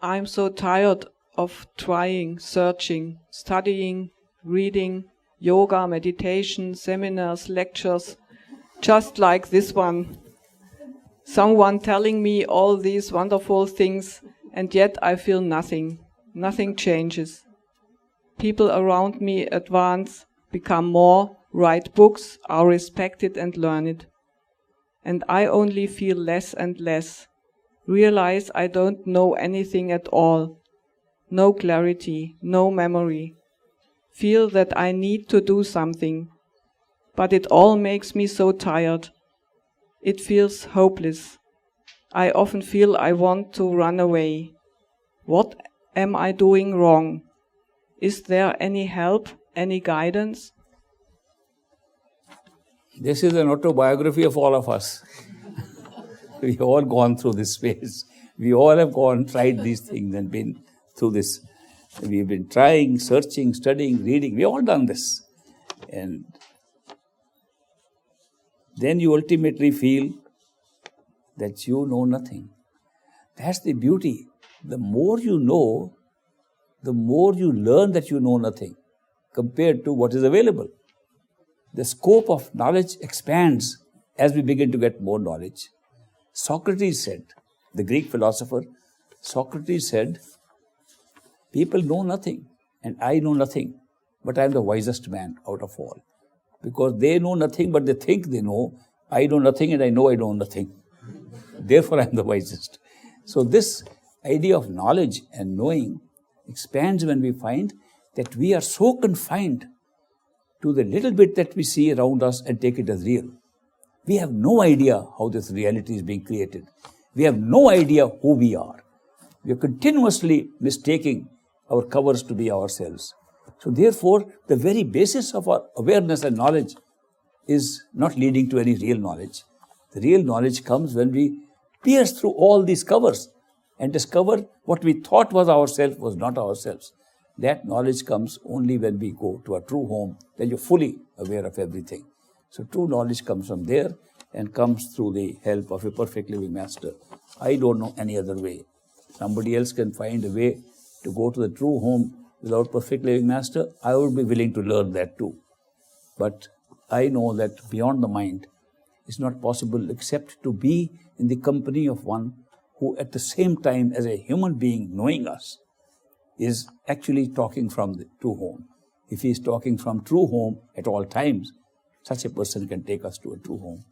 I'm so tired of trying, searching, studying, reading, yoga, meditation, seminars, lectures, just like this one. Someone telling me all these wonderful things, and yet I feel nothing. Nothing changes. People around me advance, become more, write books, are respected and learned. And I only feel less and less. Realize I don't know anything at all. No clarity, no memory. Feel that I need to do something. But it all makes me so tired. It feels hopeless. I often feel I want to run away. What am I doing wrong? Is there any help, any guidance? This is an autobiography of all of us. We've all gone through this phase. We all have tried these things and been through this. We've been trying, searching, studying, reading. We've all done this. And then you ultimately feel that you know nothing. That's the beauty. The more you know, the more you learn that you know nothing compared to what is available. The scope of knowledge expands as we begin to get more knowledge. Socrates said, the Greek philosopher, Socrates said, people know nothing and I know nothing, but I am the wisest man out of all. Because they know nothing, but they think they know. I know nothing and I know nothing. Therefore, I am the wisest. So this idea of knowledge and knowing expands when we find that we are so confined to the little bit that we see around us and take it as real. We have no idea how this reality is being created. We have no idea who we are. We are continuously mistaking our covers to be ourselves. So therefore, the very basis of our awareness and knowledge is not leading to any real knowledge. The real knowledge comes when we pierce through all these covers and discover what we thought was ourselves was not ourselves. That knowledge comes only when we go to our true home, then you're fully aware of everything. So true knowledge comes from there and comes through the help of a perfect living master. I don't know any other way. Somebody else can find a way to go to the true home without perfect living master. I would be willing to learn that too. But I know that beyond the mind, it's not possible except to be in the company of one who at the same time as a human being knowing us is actually talking from the true home. If he is talking from true home at all times, such a person can take us to a true home.